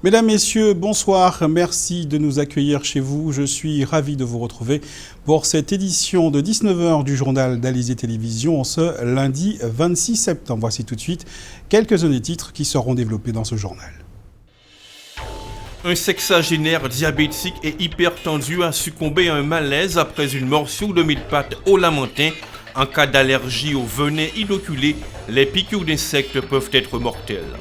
Mesdames, Messieurs, bonsoir. Merci de nous accueillir chez vous. Je suis ravi de vous retrouver pour cette édition de 19h du journal d'Alizé Télévision ce lundi 26 septembre. Voici tout de suite quelques-uns des titres qui seront développés dans ce journal. Un sexagénaire diabétique et hypertendu a succombé à un malaise après une morsure de mille pattes au Lamentin. En cas d'allergie au venin inoculé, les piqûres d'insectes peuvent être mortelles.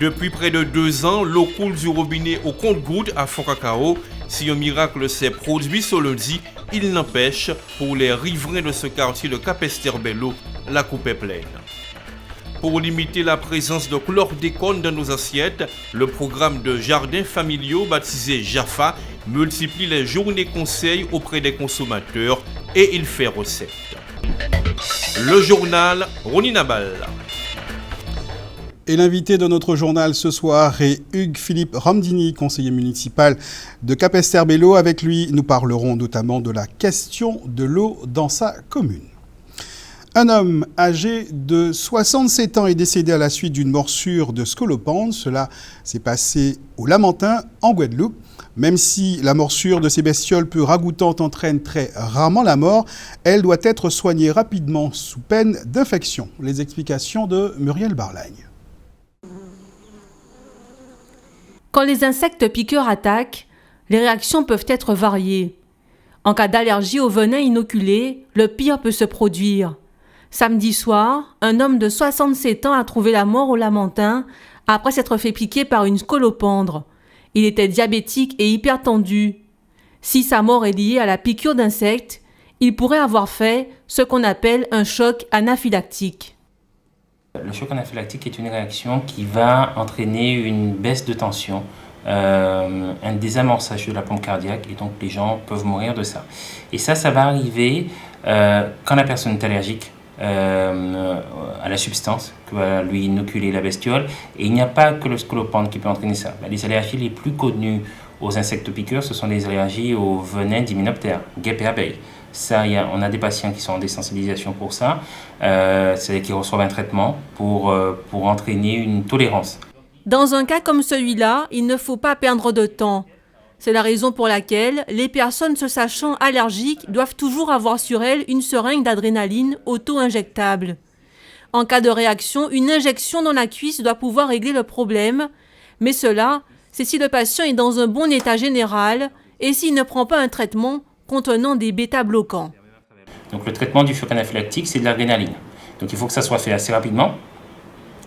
Depuis près de 2 ans, l'eau coule du robinet au compte-gouttes à Fond-Cacao. Si un miracle s'est produit ce lundi, il n'empêche, pour les riverains de ce quartier de Capesterre-Belle-Eau, la coupe est pleine. Pour limiter la présence de chlordécone dans nos assiettes, le programme de jardins familiaux baptisé JAFA multiplie les journées conseils auprès des consommateurs et il fait recette. Le journal Rony Nabal. Et l'invité de notre journal ce soir est Hugues-Philippe Ramdini, conseiller municipal de Capesterre-Belle-Eau. Avec lui, nous parlerons notamment de la question de l'eau dans sa commune. Un homme âgé de 67 ans est décédé à la suite d'une morsure de scolopendre. Cela s'est passé au Lamentin, en Guadeloupe. Même si la morsure de ces bestioles peu ragoûtantes entraîne très rarement la mort, elle doit être soignée rapidement sous peine d'infection. Les explications de Muriel Barlagne. Quand les insectes piqueurs attaquent, les réactions peuvent être variées. En cas d'allergie au venin inoculé, le pire peut se produire. Samedi soir, un homme de 67 ans a trouvé la mort au Lamentin après s'être fait piquer par une scolopendre. Il était diabétique et hypertendu. Si sa mort est liée à la piqûre d'insectes, il pourrait avoir fait ce qu'on appelle un choc anaphylactique. Le choc anaphylactique est une réaction qui va entraîner une baisse de tension, un désamorçage de la pompe cardiaque et donc les gens peuvent mourir de ça. Et ça va arriver quand la personne est allergique à la substance que va lui inoculer la bestiole. Et il n'y a pas que le scolopendre qui peut entraîner ça. Les allergies les plus connues aux insectes piqueurs, ce sont les allergies au venin d'hyménoptères, guêpes et abeilles. Ça, on a des patients qui sont en désensibilisation pour ça, c'est-à-dire qui reçoivent un traitement pour entraîner une tolérance. Dans un cas comme celui-là, il ne faut pas perdre de temps. C'est la raison pour laquelle les personnes se sachant allergiques doivent toujours avoir sur elles une seringue d'adrénaline auto-injectable. En cas de réaction, une injection dans la cuisse doit pouvoir régler le problème, mais cela, c'est si le patient est dans un bon état général et s'il ne prend pas un traitement contenant des bêta-bloquants. Donc le traitement du choc anaphylactique, c'est de l'adrénaline. Donc il faut que ça soit fait assez rapidement,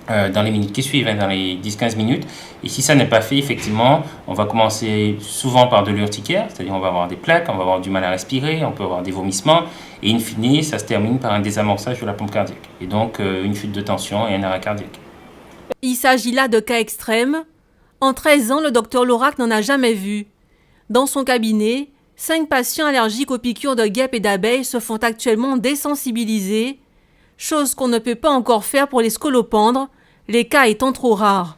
dans les minutes qui suivent, dans les 10-15 minutes. Et si ça n'est pas fait, effectivement, on va commencer souvent par de l'urticaire, c'est-à-dire on va avoir des plaques, on va avoir du mal à respirer, on peut avoir des vomissements, et in fine, ça se termine par un désamorçage de la pompe cardiaque. Et donc une chute de tension et un arrêt cardiaque. Il s'agit là de cas extrêmes. En 13 ans, le docteur Lorac n'en a jamais vu. Dans son cabinet, 5 patients allergiques aux piqûres de guêpes et d'abeilles se font actuellement désensibiliser, chose qu'on ne peut pas encore faire pour les scolopendres, les cas étant trop rares.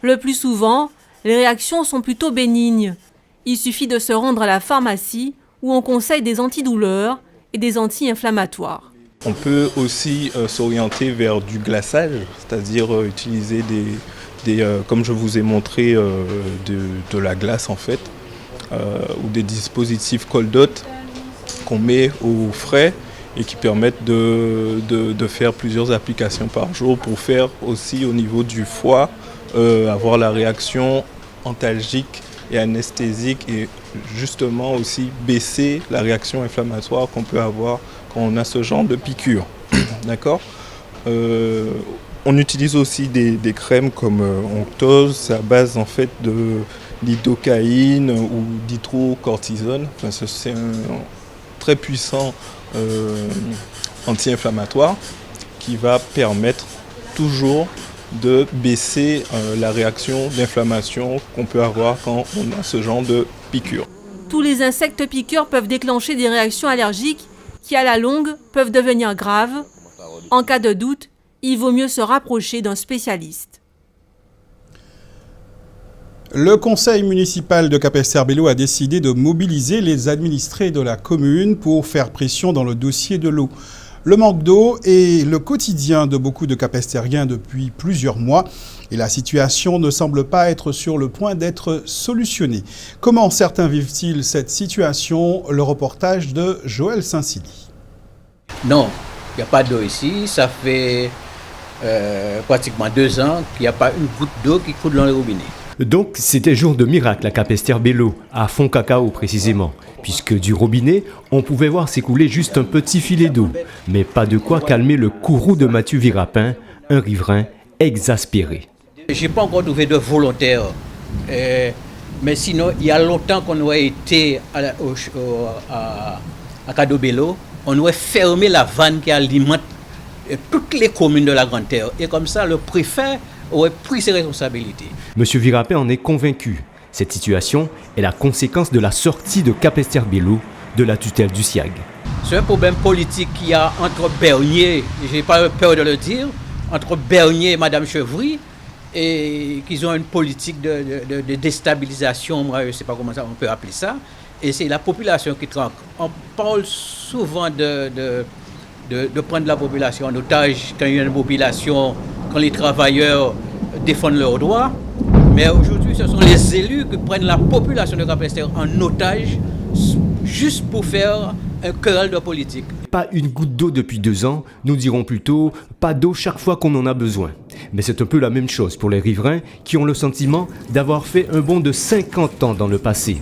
Le plus souvent, les réactions sont plutôt bénignes. Il suffit de se rendre à la pharmacie où on conseille des antidouleurs et des anti-inflammatoires. On peut aussi s'orienter vers du glaçage, c'est-à-dire utiliser comme je vous ai montré, de la glace en fait. Ou des dispositifs cold-hot qu'on met au frais et qui permettent de faire plusieurs applications par jour pour faire aussi au niveau du foie avoir la réaction antalgique et anesthésique et justement aussi baisser la réaction inflammatoire qu'on peut avoir quand on a ce genre de piqûre. D'accord ? On utilise aussi des crèmes comme Onctose, c'est à base en fait de lidocaïne ou d'hydrocortisone. Enfin, c'est un très puissant anti-inflammatoire qui va permettre toujours de baisser la réaction d'inflammation qu'on peut avoir quand on a ce genre de piqûre. Tous les insectes piqueurs peuvent déclencher des réactions allergiques qui, à la longue, peuvent devenir graves. En cas de doute, il vaut mieux se rapprocher d'un spécialiste. Le conseil municipal de Capesterre-Belle-Eau a décidé de mobiliser les administrés de la commune pour faire pression dans le dossier de l'eau. Le manque d'eau est le quotidien de beaucoup de capestériens depuis plusieurs mois et la situation ne semble pas être sur le point d'être solutionnée. Comment certains vivent-ils cette situation? Le reportage de Joël Saint-Silly. Non, il n'y a pas d'eau ici. Ça fait pratiquement 2 ans qu'il n'y a pas une goutte d'eau qui coule dans les robinets. Donc c'était jour de miracle à Capesterre-Belle-Eau, à Fond-Cacao précisément, puisque du robinet, on pouvait voir s'écouler juste un petit filet d'eau, mais pas de quoi calmer le courroux de Mathieu Virapin, un riverain exaspéré. Je n'ai pas encore trouvé de volontaire, mais sinon il y a longtemps qu'on aurait été à Cadobello, on aurait fermé la vanne qui alimente toutes les communes de la Grande Terre, et comme ça le préfet aurait pris ses responsabilités. Monsieur Virapin en est convaincu. Cette situation est la conséquence de la sortie de Capesterre-Belle-Eau de la tutelle du SIAG. C'est un problème politique qu'il y a entre Bernier, je n'ai pas peur de le dire, entre Bernier et Mme Chevry, et qu'ils ont une politique de déstabilisation, moi je ne sais pas comment ça, on peut appeler ça, et c'est la population qui tranque. On parle souvent de prendre la population en otage quand il y a une population, quand les travailleurs défendent leurs droits, mais aujourd'hui ce sont les élus qui prennent la population de Capesterre en otage juste pour faire un querelle de politique. Pas une goutte d'eau depuis 2 ans, nous dirons plutôt pas d'eau chaque fois qu'on en a besoin. Mais c'est un peu la même chose pour les riverains qui ont le sentiment d'avoir fait un bond de 50 ans dans le passé.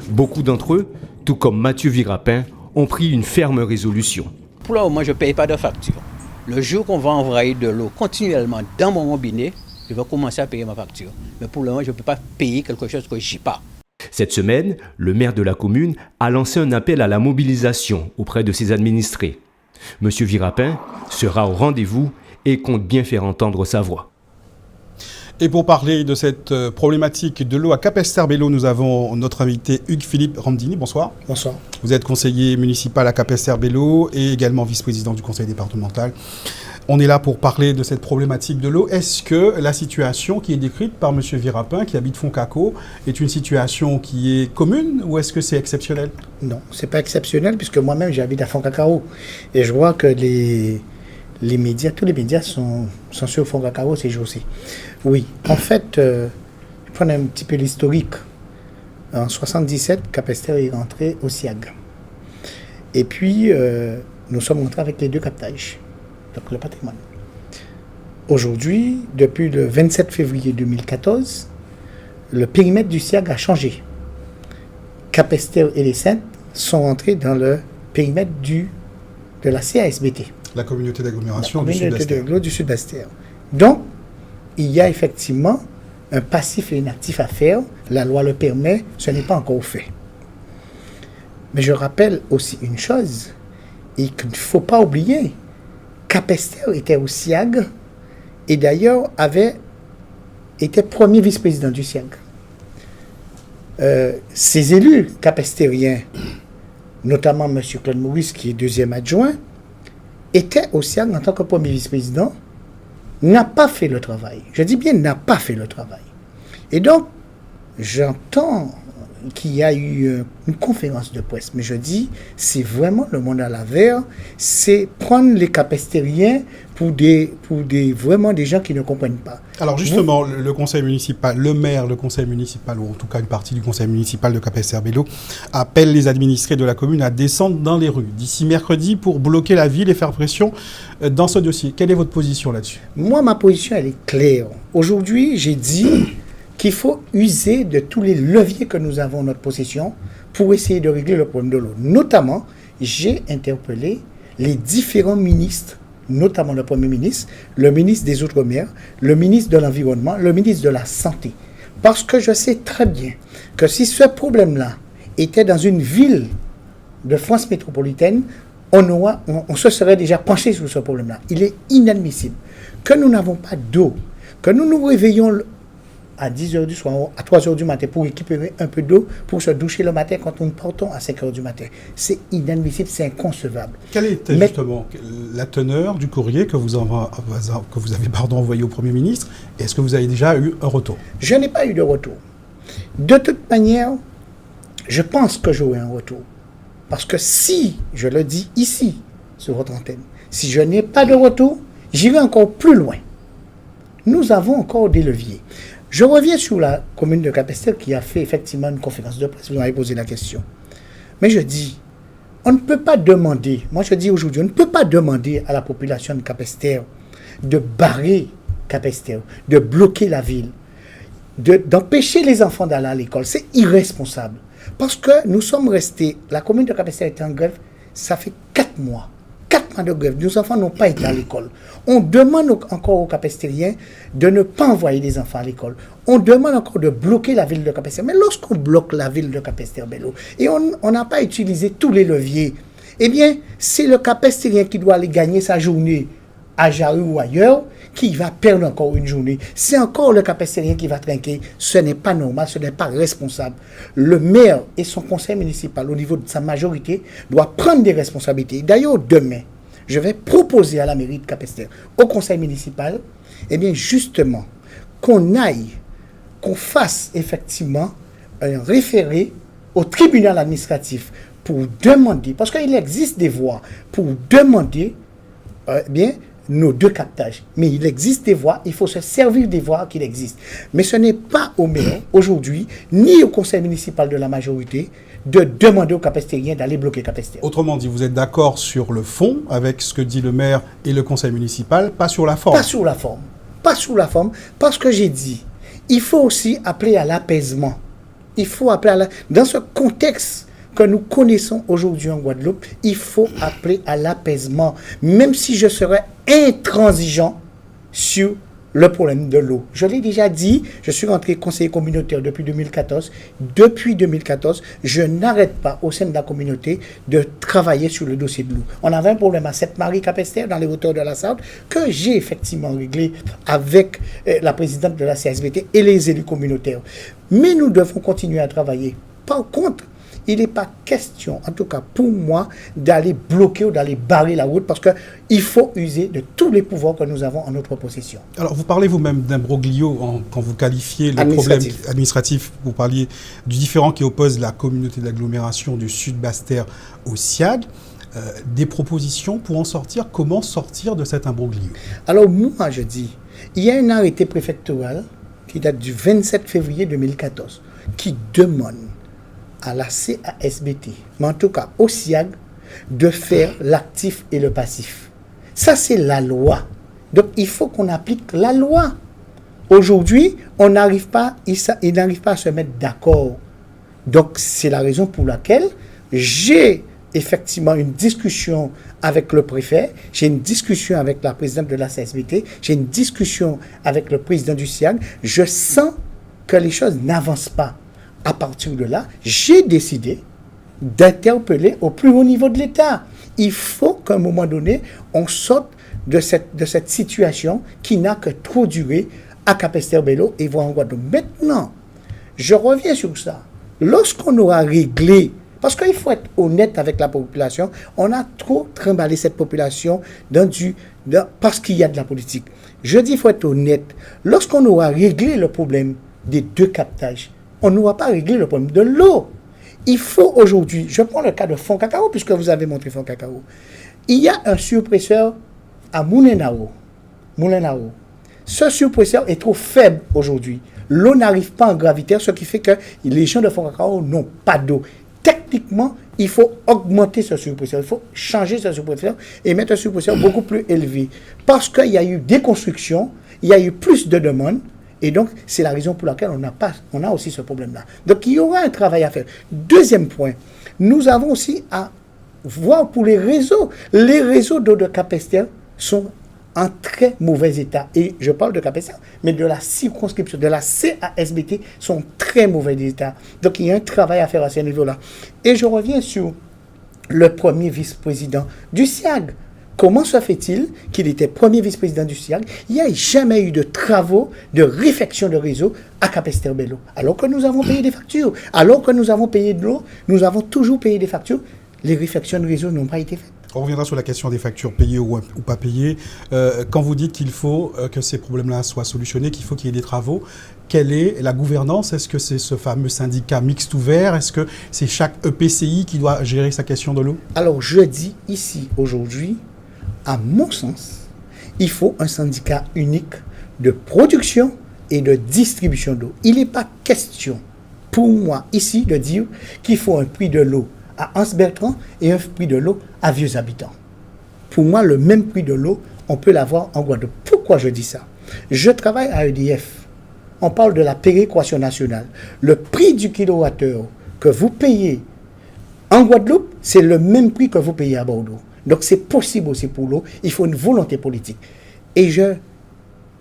Beaucoup d'entre eux, tout comme Mathieu Virapin, ont pris une ferme résolution. Pour le moment, je ne paye pas de facture. Le jour qu'on va envoyer de l'eau continuellement dans mon robinet, je vais commencer à payer ma facture. Mais pour le moment, je ne peux pas payer quelque chose que je n'ai pas. Cette semaine, le maire de la commune a lancé un appel à la mobilisation auprès de ses administrés. Monsieur Virapin sera au rendez-vous et compte bien faire entendre sa voix. Et pour parler de cette problématique de l'eau à Capesterre-Belle-Eau, nous avons notre invité Hugues-Philippe Ramdini. Bonsoir. Bonsoir. Vous êtes conseiller municipal à Capesterre-Belle-Eau et également vice-président du conseil départemental. On est là pour parler de cette problématique de l'eau. Est-ce que la situation qui est décrite par M. Virapin, qui habite Fond-Cacao, est une situation qui est commune ou est-ce que c'est exceptionnel? Non, c'est pas exceptionnel puisque moi-même j'habite à Fond-Cacao et je vois que les médias, tous les médias sont sur Fond-Cacao ces jours-ci. Oui, en fait, je prends un petit peu l'historique. En 1977, Capesterre est rentré au SIAG. Et puis, nous sommes rentrés avec les 2 captages, donc le patrimoine. Aujourd'hui, depuis le 27 février 2014, le périmètre du SIAG a changé. Capesterre et les Saintes sont rentrés dans le périmètre de la CASBT. La communauté d'agglomération du Sud-Bastère. Donc, il y a effectivement un passif et un actif à faire. La loi le permet, ce n'est pas encore fait. Mais je rappelle aussi une chose, et qu'il ne faut pas oublier, Capesterre était au SIAG et d'ailleurs était premier vice-président du SIAG. Ces élus capestériens, notamment M. Claude Maurice, qui est 2e adjoint, était au SIAG en tant que premier vice-président, n'a pas fait le travail. Je dis bien n'a pas fait le travail. Et donc, j'entends qu'il y a eu une conférence de presse, mais je dis, c'est vraiment le monde à l'envers, c'est prendre les capestériens pour vraiment des gens qui ne comprennent pas. Alors justement, le conseil municipal, le maire, le conseil municipal, ou en tout cas une partie du conseil municipal de Capesterre-Belle-Eau, appelle les administrés de la commune à descendre dans les rues d'ici mercredi pour bloquer la ville et faire pression dans ce dossier. Quelle est votre position là-dessus? Moi, ma position, elle est claire. Aujourd'hui, j'ai dit qu'il faut user de tous les leviers que nous avons en notre possession pour essayer de régler le problème de l'eau. Notamment, j'ai interpellé les différents ministres, notamment le Premier ministre, le ministre des Outre-mer, le ministre de l'Environnement, le ministre de la Santé. Parce que je sais très bien que si ce problème-là était dans une ville de France métropolitaine, on se serait déjà penché sur ce problème-là. Il est inadmissible que nous n'avons pas d'eau, que nous nous réveillons à 10h du soir, à 3h du matin pour récupérer un peu d'eau, pour se doucher le matin quand nous partons à 5h du matin. C'est inadmissible, c'est inconcevable. Quelle était justement la teneur du courrier que vous avez envoyé au Premier ministre? Est-ce que vous avez déjà eu un retour? Je n'ai pas eu de retour. De toute manière, je pense que j'aurai un retour. Parce que si, je le dis ici, sur votre antenne, Si je n'ai pas de retour, j'irai encore plus loin. Nous avons encore des leviers. Je reviens sur la commune de Capesterre qui a fait effectivement une conférence de presse. Vous m'avez posé la question. Mais je dis, on ne peut pas demander, moi je dis aujourd'hui, on ne peut pas demander à la population de Capesterre de barrer Capesterre, de bloquer la ville, d'empêcher les enfants d'aller à l'école. C'est irresponsable. Parce que nous sommes restés, la commune de Capesterre était en grève, ça fait 4 mois. 4 mois de grève. Nos enfants n'ont pas été à l'école. On demande encore aux Capestériens de ne pas envoyer les enfants à l'école. On demande encore de bloquer la ville de Capesterre. Mais lorsqu'on bloque la ville de Capesterre-Belle-Eau et on n'a pas utilisé tous les leviers, eh bien, c'est le Capestérien qui doit aller gagner sa journée à Jarry ou ailleurs qui va perdre encore une journée. C'est encore le Capestérien qui va trinquer. Ce n'est pas normal, ce n'est pas responsable. Le maire et son conseil municipal, au niveau de sa majorité, doivent prendre des responsabilités. D'ailleurs, demain, je vais proposer à la mairie de Capesterre, au conseil municipal, eh bien, justement, qu'on fasse effectivement un référé au tribunal administratif pour demander, parce qu'il existe des voies pour demander, bien, nos 2 captages. Mais il existe des voies, il faut se servir des voies qu'il existe. Mais ce n'est pas au maire, aujourd'hui, ni au conseil municipal de la majorité, de demander aux Capestériens d'aller bloquer Capesterre. Autrement dit, vous êtes d'accord sur le fond avec ce que dit le maire et le conseil municipal, pas sur la forme. Pas sur la forme. Pas sur la forme, parce que j'ai dit, il faut aussi appeler à l'apaisement. Il faut appeler dans ce contexte que nous connaissons aujourd'hui en Guadeloupe, il faut appeler à l'apaisement, même si je serais intransigeant sur le problème de l'eau. Je l'ai déjà dit, je suis rentré conseiller communautaire depuis 2014. Depuis 2014, je n'arrête pas au sein de la communauté de travailler sur le dossier de l'eau. On avait un problème à Sainte-Marie-Capesterre, dans les hauteurs de la Sarthe, que j'ai effectivement réglé avec la présidente de la CSBT et les élus communautaires. Mais nous devons continuer à travailler. Par contre, il n'est pas question, en tout cas pour moi, d'aller bloquer ou d'aller barrer la route parce qu'il faut user de tous les pouvoirs que nous avons en notre possession. Alors, vous parlez vous-même d'imbroglio quand vous qualifiez le problème administratif. Vous parliez du différend qui oppose la communauté d'agglomération du Sud Basse-Terre au SIAG. Des propositions pour en sortir. Comment sortir de cet imbroglio? Alors, moi, je dis, il y a un arrêté préfectoral qui date du 27 février 2014 qui demande à la CASBT, mais en tout cas au SIAG, de faire l'actif et le passif. Ça, c'est la loi. Donc, il faut qu'on applique la loi. Aujourd'hui, ils n'arrivent pas à se mettre d'accord. Donc, c'est la raison pour laquelle j'ai effectivement une discussion avec le préfet, j'ai une discussion avec la présidente de la CSBT, j'ai une discussion avec le président du SIAG. Je sens que les choses n'avancent pas. À partir de là, j'ai décidé d'interpeller au plus haut niveau de l'État. Il faut qu'à un moment donné, on sorte de cette situation qui n'a que trop duré à Capesterre-Belle-Eau et voire en Guadeloupe. Maintenant, je reviens sur ça. Lorsqu'on aura réglé, parce qu'il faut être honnête avec la population, on a trop trimballé cette population parce qu'il y a de la politique. Je dis qu'il faut être honnête. Lorsqu'on aura réglé le problème des 2 captages, on n'aura pas réglé le problème de l'eau. Il faut aujourd'hui, je prends le cas de Fond-Cacao, puisque vous avez montré Fond-Cacao. Il y a un surpresseur à Moulinao. Ce surpresseur est trop faible aujourd'hui. L'eau n'arrive pas en gravitaire, ce qui fait que les gens de Fond-Cacao n'ont pas d'eau. Techniquement, il faut augmenter ce surpresseur. Il faut changer ce surpresseur et mettre un surpresseur beaucoup plus élevé. Parce qu'il y a eu des constructions, il y a eu plus de demandes. Et donc, c'est la raison pour laquelle on a aussi ce problème-là. Donc, il y aura un travail à faire. Deuxième point, nous avons aussi à voir pour les réseaux. Les réseaux d'eau de Capesterre sont en très mauvais état. Et je parle de Capesterre, mais de la circonscription, de la CASBT, sont en très mauvais état. Donc, il y a un travail à faire à ce niveau-là. Et je reviens sur le premier vice-président du SIAG. Comment se fait-il qu'il était premier vice-président du SIAG? Il n'y a jamais eu de travaux de réfection de réseau à Capesterre-Belle-Eau. Alors que nous avons payé des factures, alors que nous avons payé de l'eau, nous avons toujours payé des factures. Les réfections de réseau n'ont pas été faites. On reviendra sur la question des factures payées ou pas payées. Quand vous dites qu'il faut que ces problèmes-là soient solutionnés, qu'il faut qu'il y ait des travaux, quelle est la gouvernance? Est-ce que c'est ce fameux syndicat mixte ouvert? Est-ce que c'est chaque EPCI qui doit gérer sa question de l'eau? Alors, je dis ici, aujourd'hui, à mon sens, il faut un syndicat unique de production et de distribution d'eau. Il n'est pas question pour moi ici de dire qu'il faut un prix de l'eau à Anse-Bertrand et un prix de l'eau à Vieux-Habitants. Pour moi, le même prix de l'eau, on peut l'avoir en Guadeloupe. Pourquoi je dis ça? Je travaille à EDF. On parle de la péréquation nationale. Le prix du kilowattheure que vous payez en Guadeloupe, c'est le même prix que vous payez à Bordeaux. Donc c'est possible aussi pour l'eau. Il faut une volonté politique. Et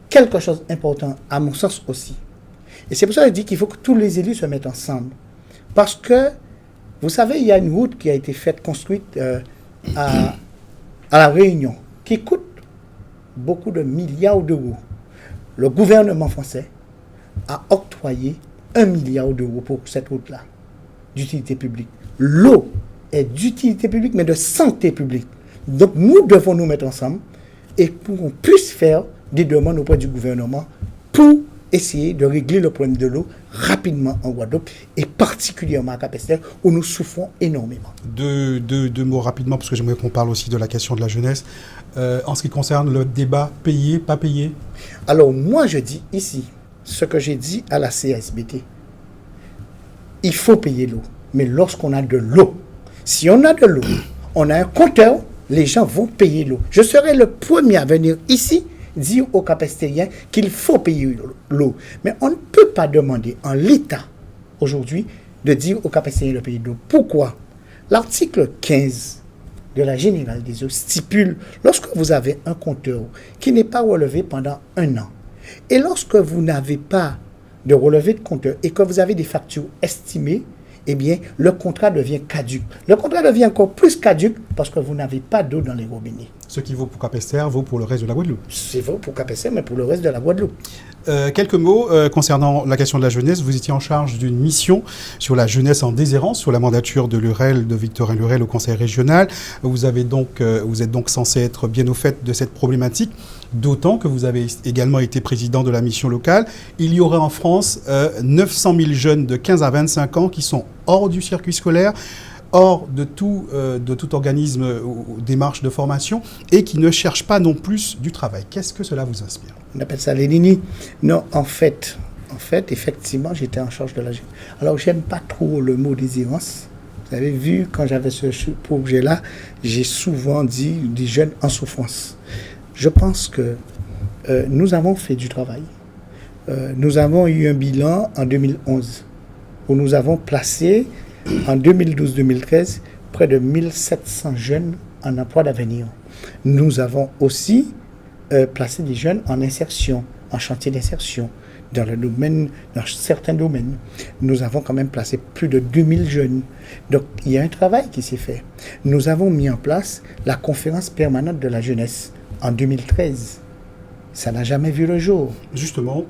quelque chose d'important à mon sens aussi. Et c'est pour ça que je dis qu'il faut que tous les élus se mettent ensemble. Parce que, vous savez, il y a une route qui a été construite à La Réunion, qui coûte beaucoup de milliards d'euros. Le gouvernement français a octroyé 1 milliard d'euros pour cette route-là, d'utilité publique. L'eau est d'utilité publique, mais de santé publique. Donc nous devons nous mettre ensemble et pour qu'on puisse faire des demandes auprès du gouvernement pour essayer de régler le problème de l'eau rapidement en Guadeloupe et particulièrement à Cap-Esther où nous souffrons énormément. Deux mots rapidement parce que j'aimerais qu'on parle aussi de la question de la jeunesse. En ce qui concerne le débat payé, pas payé. Alors moi je dis ici ce que j'ai dit à la CSBT. Il faut payer l'eau, mais lorsqu'on a de l'eau, si on a de l'eau, on a un compteur, les gens vont payer l'eau. Je serai le premier à venir ici dire aux Cap-Estériens qu'il faut payer l'eau. Mais on ne peut pas demander en l'état aujourd'hui de dire aux Cap-Estériens de payer l'eau. Pourquoi? L'article 15 de la Générale des eaux stipule lorsque vous avez un compteur qui n'est pas relevé pendant 1 an et lorsque vous n'avez pas de relevé de compteur et que vous avez des factures estimées, eh bien, le contrat devient caduc. Le contrat devient encore plus caduc parce que vous n'avez pas d'eau dans les robinets. Ce qui vaut pour Cap-Esther vaut pour le reste de la Guadeloupe. C'est vrai pour Cap-Esther, mais pour le reste de la Guadeloupe. Quelques mots concernant la question de la jeunesse. Vous étiez en charge d'une mission sur la jeunesse en déshérence, sur la mandature de Lurel, de Victorin Lurel au conseil régional. Vous êtes donc censé être bien au fait de cette problématique, d'autant que vous avez également été président de la mission locale. Il y aurait en France 900 000 jeunes de 15 à 25 ans qui sont hors du circuit scolaire, hors de tout organisme ou démarche de formation et qui ne cherchent pas non plus du travail. Qu'est-ce que cela vous inspire? On appelle ça les ninis. Non, en fait, effectivement, j'étais en charge de la jeunesse. Alors, j'aime pas trop le mot déshérence. Vous avez vu, quand j'avais ce projet-là, j'ai souvent dit des jeunes en souffrance. Je pense que nous avons fait du travail. Nous avons eu un bilan en 2011 où nous avons placé en 2012-2013 près de 1700 jeunes en emploi d'avenir. Nous avons aussi placé des jeunes en insertion, en chantier d'insertion, dans certains domaines. Nous avons quand même placé plus de 2000 jeunes. Donc, il y a un travail qui s'est fait. Nous avons mis en place la conférence permanente de la jeunesse en 2013. Ça n'a jamais vu le jour. Justement,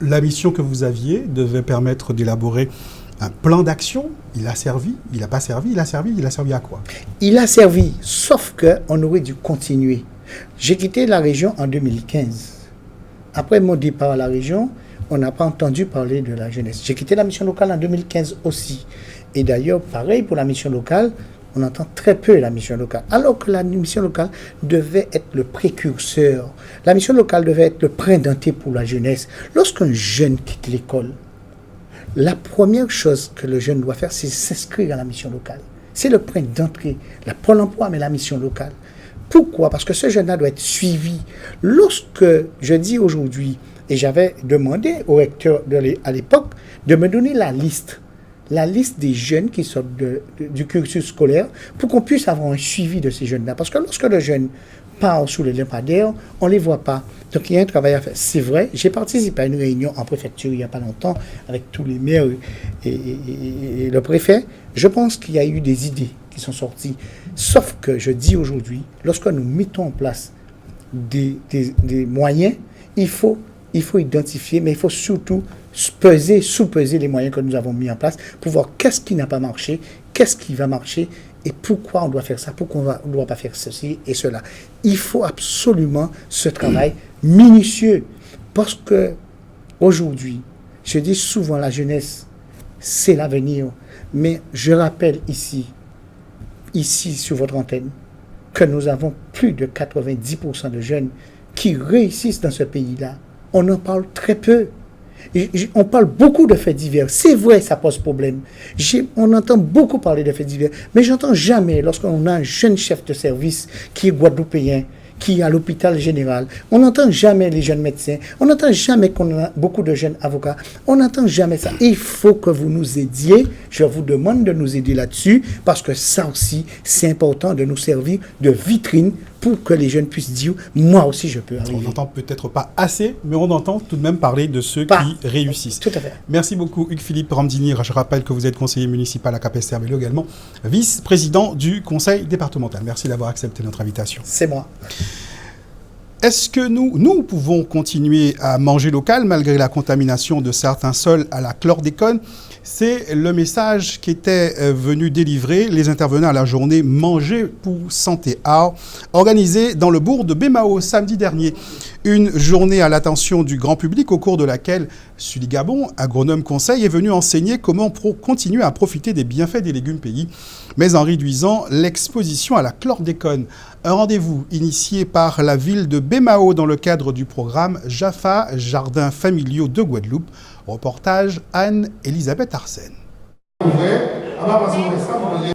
la mission que vous aviez devait permettre d'élaborer un plan d'action. Il a servi, il n'a pas servi, il a servi à quoi? Il a servi, sauf qu'on aurait dû continuer. J'ai quitté la région en 2015. Après mon départ à la région, on n'a pas entendu parler de la jeunesse. J'ai quitté la mission locale en 2015 aussi. Et d'ailleurs, pareil pour la mission locale, on entend très peu la mission locale. Alors que la mission locale devait être le précurseur. La mission locale devait être le point d'entrée pour la jeunesse. Lorsqu'un jeune quitte l'école, la première chose que le jeune doit faire, c'est s'inscrire à la mission locale. C'est le point d'entrée. La Pôle emploi, mais la mission locale. Pourquoi? Parce que ce jeune-là doit être suivi. Lorsque je dis aujourd'hui, et j'avais demandé au recteur à l'époque de me donner la liste des jeunes qui sortent du cursus scolaire pour qu'on puisse avoir un suivi de ces jeunes-là. Parce que lorsque le jeune part sous les lampadaires, on ne les voit pas. Donc il y a un travail à faire. C'est vrai, j'ai participé à une réunion en préfecture il n'y a pas longtemps avec tous les maires et le préfet. Je pense qu'il y a eu des idées qui sont sorties. Sauf que je dis aujourd'hui, lorsque nous mettons en place des moyens, il faut identifier, mais il faut surtout sous-peser les moyens que nous avons mis en place pour voir qu'est-ce qui n'a pas marché, qu'est-ce qui va marcher et pourquoi on doit faire ça, pourquoi on ne doit pas faire ceci et cela. Il faut absolument ce travail minutieux parce que aujourd'hui, je dis souvent la jeunesse, c'est l'avenir, mais je rappelle ici sur votre antenne, que nous avons plus de 90% de jeunes qui réussissent dans ce pays-là. On en parle très peu. On parle beaucoup de faits divers. C'est vrai, ça pose problème. On entend beaucoup parler de faits divers, mais j'entends jamais, lorsqu'on a un jeune chef de service qui est guadeloupéen, qui est à l'hôpital général, on n'entend jamais les jeunes médecins, on n'entend jamais qu'on a beaucoup de jeunes avocats, on n'entend jamais ça. Il faut que vous nous aidiez, je vous demande de nous aider là-dessus, parce que ça aussi, c'est important de nous servir de vitrine pour que les jeunes puissent dire, moi aussi je peux arriver. On n'entend peut-être pas assez, mais on entend tout de même parler de ceux qui réussissent. Tout à fait. Merci beaucoup Hugues-Philippe Ramdini. Je rappelle que vous êtes conseiller municipal à Capesterre-Belle-Eau, également vice-président du conseil départemental. Merci d'avoir accepté notre invitation. C'est moi. Est-ce que nous pouvons continuer à manger local malgré la contamination de certains sols à la chlordécone? C'est le message qu'étaient venus délivrer les intervenants à la journée Manger pour Santé Art, organisée dans le bourg de Bémao samedi dernier. Une journée à l'attention du grand public au cours de laquelle Sully Gabon, agronome conseil, est venu enseigner comment continuer à profiter des bienfaits des légumes pays, mais en réduisant l'exposition à la chlordécone. Un rendez-vous initié par la ville de Bémao dans le cadre du programme JAFA, Jardins familiaux de Guadeloupe. Reportage Anne-Elisabeth Arsène.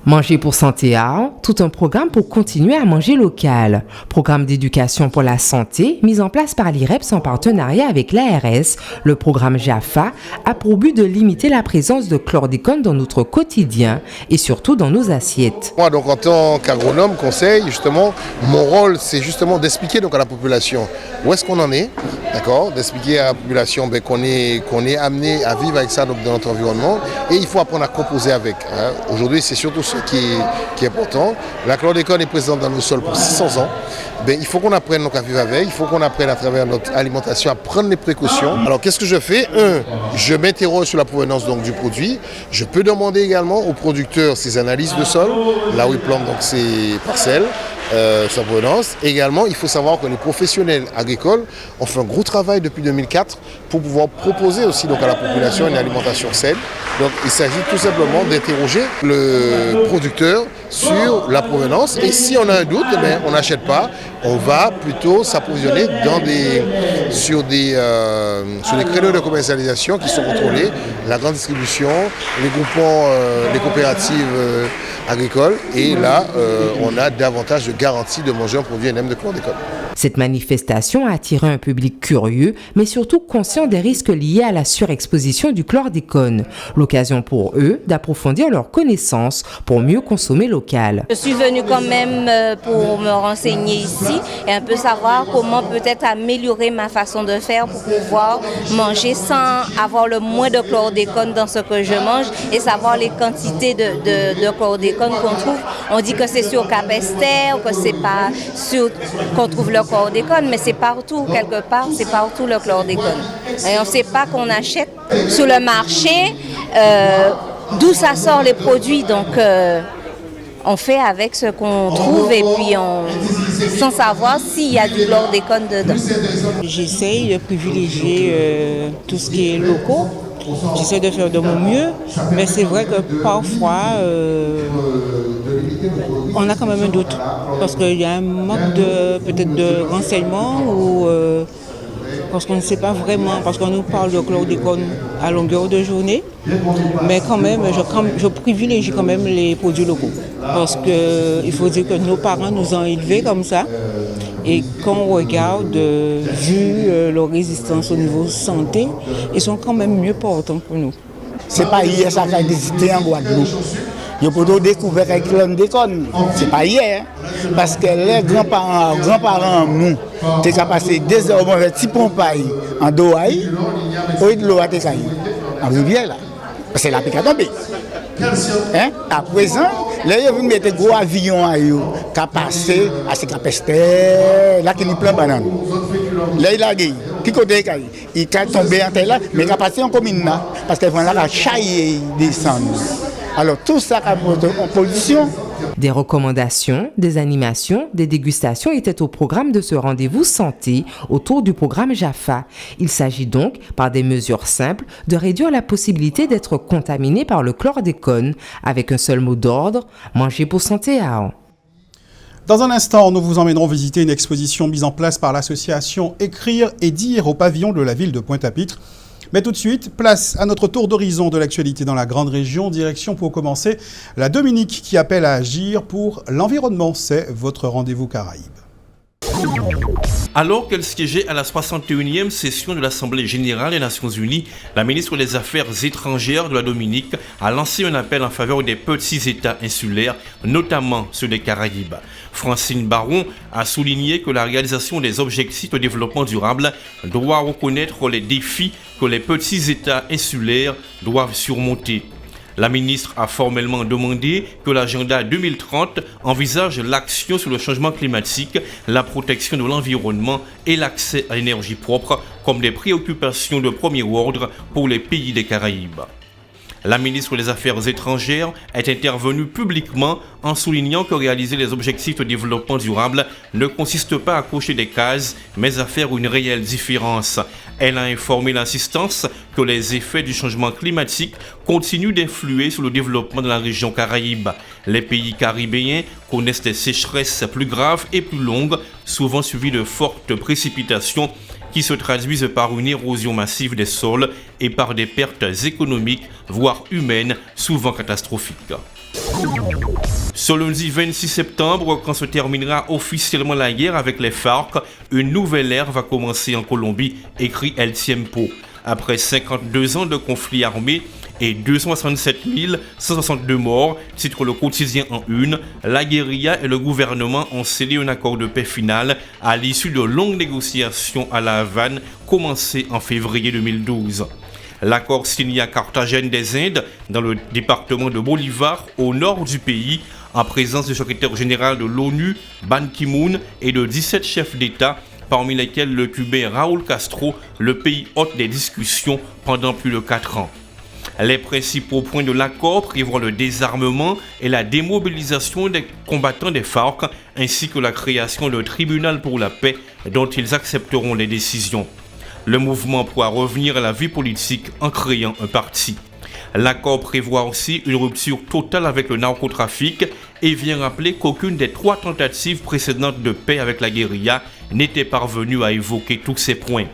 Manger pour santé art, tout un programme pour continuer à manger local. Programme d'éducation pour la santé mis en place par l'IREPS en partenariat avec l'ARS. Le programme JAFA a pour but de limiter la présence de chlordécone dans notre quotidien et surtout dans nos assiettes. Moi, donc, en tant qu'agronome conseil, justement, mon rôle, c'est justement d'expliquer donc à la population où est-ce qu'on en est, d'accord, d'expliquer à la population qu'on est amené à vivre avec ça dans notre environnement et il faut apprendre à composer avec. Hein. Aujourd'hui, c'est surtout ce qui est important. La chlordécone est présente dans nos sols pour 600 ans. Il faut qu'on apprenne donc à vivre avec, il faut qu'on apprenne à travers notre alimentation à prendre les précautions. Alors qu'est-ce que je fais? Je m'interroge sur la provenance donc, du produit. Je peux demander également aux producteurs ses analyses de sol, là où ils plantent donc, ses parcelles. Sa provenance. Également, il faut savoir que les professionnels agricoles ont fait un gros travail depuis 2004 pour pouvoir proposer aussi donc, à la population une alimentation saine. Donc il s'agit tout simplement d'interroger le producteur sur la provenance et si on a un doute, on n'achète pas, on va plutôt s'approvisionner sur des créneaux de commercialisation qui sont contrôlés, la grande distribution, les groupements, les coopératives agricoles et là on a davantage de garanties de manger un produit NM de chlordécone. Cette manifestation a attiré un public curieux, mais surtout conscient des risques liés à la surexposition du chlordécone. L'occasion pour eux d'approfondir leurs connaissances pour mieux consommer local. Je suis venue quand même pour me renseigner ici et un peu savoir comment peut-être améliorer ma façon de faire pour pouvoir manger sans avoir le moins de chlordécone dans ce que je mange et savoir les quantités de chlordécone qu'on trouve. On dit que c'est sur Capesterre, que c'est pas sur qu'on trouve le chlordécone, mais c'est partout, quelque part, c'est partout le chlordécone. Et on ne sait pas qu'on achète sur le marché d'où ça sort les produits, donc on fait avec ce qu'on trouve et puis sans savoir s'il y a du chlordécone dedans. J'essaye de privilégier tout ce qui est locaux. J'essaie de faire de mon mieux, mais c'est vrai que parfois, on a quand même un doute. Parce qu'il y a un manque peut-être de renseignements ou parce qu'on ne sait pas vraiment, parce qu'on nous parle de chlordécone à longueur de journée, mais quand même, je privilégie quand même les produits locaux. Parce qu'il faut dire que nos parents nous ont élevés comme ça. Et quand on regarde, vu leur résistance au niveau santé, ils sont quand même mieux portants que nous. C'est pas hier ça a visité en Guadeloupe. Ils ont découvert avec chlordécone. C'est pas hier. Parce que les grands-parents, nous, t'es qu'à passer 2 heures avec petit pompaille en Dohaï, au lieu de l'eau à Tekaï, en rivière là. C'est la pique à tomber. Hein? À présent, là, ils vont mettre gros avions à eux, qui passé à ces Capesterre, là, qui est plein de bananes. Là, il a dit, qui côté il est tombé en terre là, mais il a passé en commune là, parce qu'ils vont là, la chaille descendre. Alors, tout ça en position. Des recommandations, des animations, des dégustations étaient au programme de ce rendez-vous santé autour du programme JAFA. Il s'agit donc, par des mesures simples, de réduire la possibilité d'être contaminé par le chlordécone avec un seul mot d'ordre, manger pour santé art. Dans un instant, nous vous emmènerons visiter une exposition mise en place par l'association Écrire et Dire au pavillon de la ville de Pointe-à-Pitre. Mais tout de suite, place à notre tour d'horizon de l'actualité dans la grande région. Direction pour commencer la Dominique qui appelle à agir pour l'environnement. C'est votre rendez-vous Caraïbes. Alors qu'elle siégeait à la 61e session de l'Assemblée générale des Nations unies, la ministre des Affaires étrangères de la Dominique a lancé un appel en faveur des petits États insulaires, notamment ceux des Caraïbes. Francine Baron a souligné que la réalisation des objectifs de développement durable doit reconnaître les défis que les petits États insulaires doivent surmonter. La ministre a formellement demandé que l'agenda 2030 envisage l'action sur le changement climatique, la protection de l'environnement et l'accès à l'énergie propre comme des préoccupations de premier ordre pour les pays des Caraïbes. La ministre des Affaires étrangères est intervenue publiquement en soulignant que réaliser les objectifs de développement durable ne consiste pas à cocher des cases, mais à faire une réelle différence. Elle a informé l'assistance que les effets du changement climatique continuent d'influer sur le développement de la région Caraïbe. Les pays caribéens connaissent des sécheresses plus graves et plus longues, souvent suivies de fortes précipitations qui se traduisent par une érosion massive des sols et par des pertes économiques, voire humaines, souvent catastrophiques. Ce lundi 26 septembre, quand se terminera officiellement la guerre avec les FARC, une nouvelle ère va commencer en Colombie, écrit El Tiempo. Après 52 ans de conflit armé et 267 162 morts, titre le quotidien en une, la guérilla et le gouvernement ont scellé un accord de paix final à l'issue de longues négociations à La Havane, commencées en février 2012. L'accord signé à Carthagène des Indes, dans le département de Bolivar, au nord du pays, en présence du secrétaire général de l'ONU, Ban Ki-moon, et de 17 chefs d'État, parmi lesquels le Cubain Raúl Castro, le pays hôte des discussions pendant plus de 4 ans. Les principaux points de l'accord prévoient le désarmement et la démobilisation des combattants des FARC, ainsi que la création d'un tribunal pour la paix dont ils accepteront les décisions. Le mouvement pourra revenir à la vie politique en créant un parti. L'accord prévoit aussi une rupture totale avec le narcotrafic et vient rappeler qu'aucune des 3 tentatives précédentes de paix avec la guérilla n'était parvenue à évoquer tous ces points.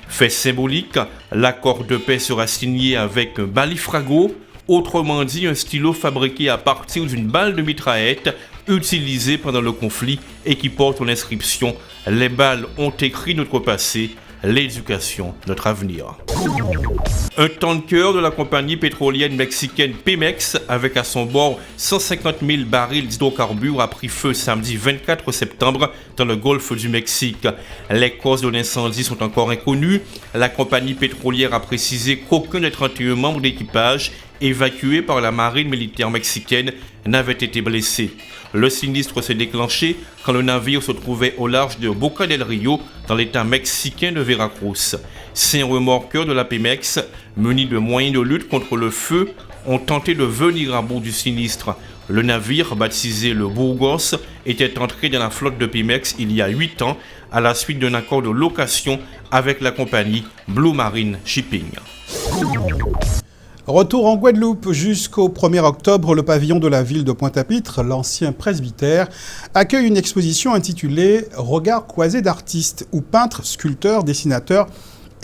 Fait symbolique, l'accord de paix sera signé avec un balifrago, autrement dit un stylo fabriqué à partir d'une balle de mitraillette utilisée pendant le conflit et qui porte l'inscription « Les balles ont écrit notre passé, l'éducation notre avenir ». Un tanker de la compagnie pétrolière mexicaine Pemex, avec à son bord 150 000 barils d'hydrocarbures, a pris feu samedi 24 septembre dans le golfe du Mexique. Les causes de l'incendie sont encore inconnues. La compagnie pétrolière a précisé qu'aucun des 31 membres d'équipage évacués par la marine militaire mexicaine n'avait été blessé. Le sinistre s'est déclenché quand le navire se trouvait au large de Boca del Rio, dans l'état mexicain de Veracruz. 5 remorqueurs de la Pemex, munis de moyens de lutte contre le feu, ont tenté de venir à bout du sinistre. Le navire, baptisé le Burgos, était entré dans la flotte de Pemex il y a 8 ans, à la suite d'un accord de location avec la compagnie Blue Marine Shipping. Retour en Guadeloupe jusqu'au 1er octobre, le pavillon de la ville de Pointe-à-Pitre, l'ancien presbytère, accueille une exposition intitulée « Regard croisé d'artistes » où peintres, sculpteurs, dessinateurs,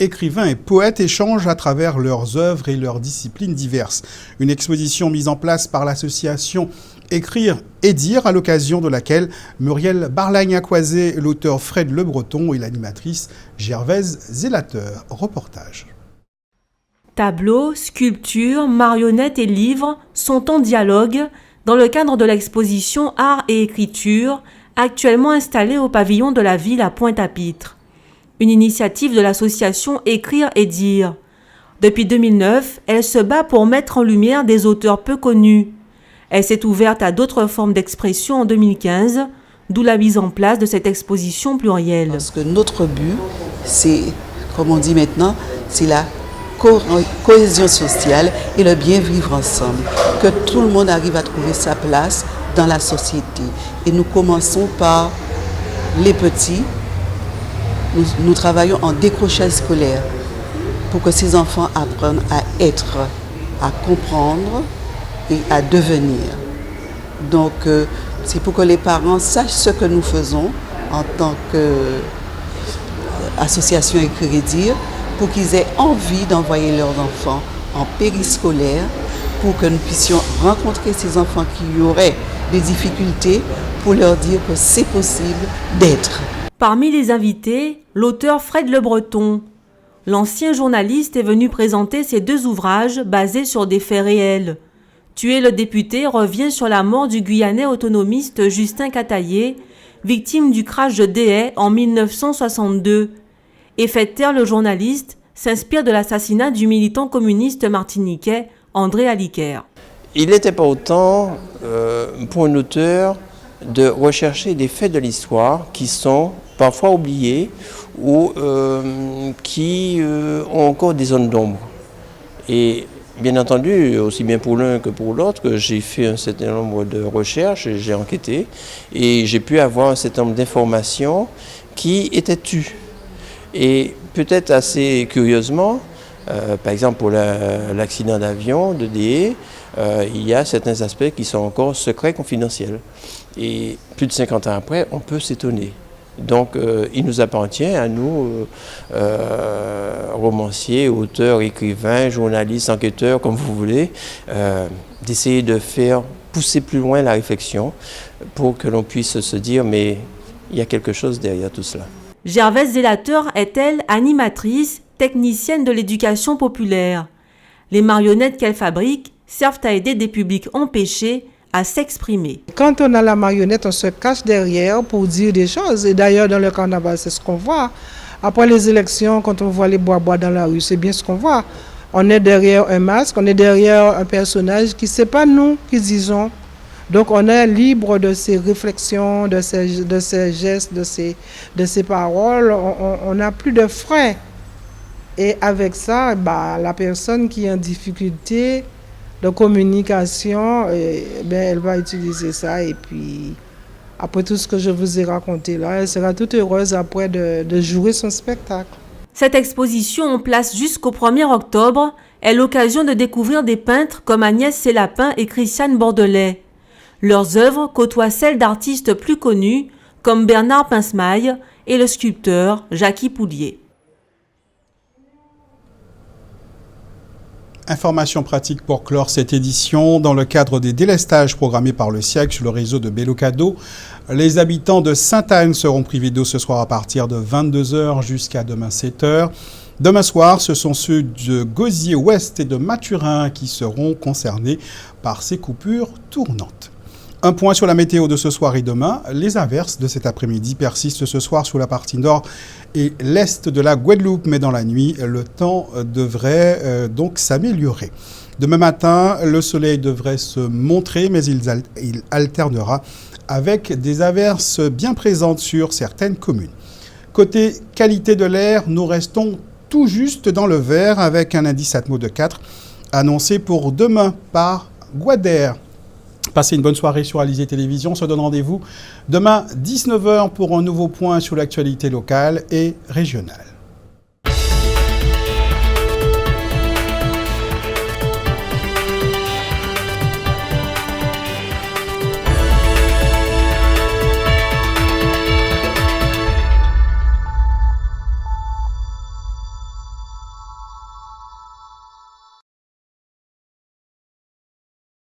écrivains et poètes échangent à travers leurs œuvres et leurs disciplines diverses. Une exposition mise en place par l'association Écrire et Dire, à l'occasion de laquelle Muriel Barlagne a croisé l'auteur Fred Le Breton et l'animatrice Gervaise Zélateur. Reportage. Tableaux, sculptures, marionnettes et livres sont en dialogue dans le cadre de l'exposition Art et Écriture, actuellement installée au pavillon de la ville à Pointe-à-Pitre. Une initiative de l'association Écrire et Dire. Depuis 2009, elle se bat pour mettre en lumière des auteurs peu connus. Elle s'est ouverte à d'autres formes d'expression en 2015, d'où la mise en place de cette exposition plurielle. Parce que notre but, c'est, comme on dit maintenant, c'est la cohésion sociale et le bien vivre ensemble. Que tout le monde arrive à trouver sa place dans la société. Et nous commençons par les petits. Nous travaillons en décrochage scolaire pour que ces enfants apprennent à être, à comprendre et à devenir. Donc, C'est pour que les parents sachent ce que nous faisons en tant qu'association Écrire et Dire, pour qu'ils aient envie d'envoyer leurs enfants en périscolaire, pour que nous puissions rencontrer ces enfants qui auraient des difficultés, pour leur dire que c'est possible d'être. Parmi les invités, l'auteur Fred Le Breton. L'ancien journaliste est venu présenter ses 2 ouvrages basés sur des faits réels. Tuer le député revient sur la mort du Guyanais autonomiste Justin Cataillé, victime du crash de Déhay en 1962. Et Fait taire le journaliste s'inspire de l'assassinat du militant communiste martiniquais André Aliquer. Il est important pour un auteur de rechercher des faits de l'histoire qui sont parfois oubliés ou qui ont encore des zones d'ombre. Et bien entendu, aussi bien pour l'un que pour l'autre, que j'ai fait un certain nombre de recherches, j'ai enquêté et j'ai pu avoir un certain nombre d'informations qui étaient tues. Et peut-être assez curieusement, par exemple pour l'accident d'avion de Déhay, il y a certains aspects qui sont encore secrets, confidentiels. Et plus de 50 ans après, on peut s'étonner. Donc il nous appartient à nous, romanciers, auteurs, écrivains, journalistes, enquêteurs, comme vous voulez, d'essayer de faire pousser plus loin la réflexion pour que l'on puisse se dire mais il y a quelque chose derrière tout cela. Gervaise Zélateur est, elle, animatrice, technicienne de l'éducation populaire. Les marionnettes qu'elle fabrique servent à aider des publics empêchés à s'exprimer. Quand on a la marionnette, on se cache derrière pour dire des choses. Et d'ailleurs, dans le carnaval, c'est ce qu'on voit. Après les élections, quand on voit les bois-bois dans la rue, c'est bien ce qu'on voit. On est derrière un masque, on est derrière un personnage qui c'est pas nous qui disons. Donc on est libre de ses réflexions, de ses gestes, de ses paroles. On n'a plus de frein. Et avec ça, la personne qui est en difficulté de communication, elle va utiliser ça. Et puis, après tout ce que je vous ai raconté là, elle sera toute heureuse après de jouer son spectacle. Cette exposition en place jusqu'au 1er octobre est l'occasion de découvrir des peintres comme Agnès Sélapin et Christiane Bordelais. Leurs œuvres côtoient celles d'artistes plus connus comme Bernard Pinsemaille et le sculpteur Jackie Poulier. Information pratique pour clore cette édition. Dans le cadre des délestages programmés par le SIAC sur le réseau de Bellocado, les habitants de Sainte-Anne seront privés d'eau ce soir à partir de 22h jusqu'à demain 7h. Demain soir, ce sont ceux de Gosier-Ouest et de Mathurin qui seront concernés par ces coupures tournantes. Un point sur la météo de ce soir et demain. Les averses de cet après-midi persistent ce soir sur la partie nord et l'est de la Guadeloupe, mais dans la nuit, le temps devrait donc s'améliorer. Demain matin, le soleil devrait se montrer, mais il alternera avec des averses bien présentes sur certaines communes. Côté qualité de l'air, nous restons tout juste dans le vert avec un indice Atmo de 4 annoncé pour demain par Guader. Passez une bonne soirée sur Alizé Télévision. On se donne rendez-vous demain 19h pour un nouveau point sur l'actualité locale et régionale.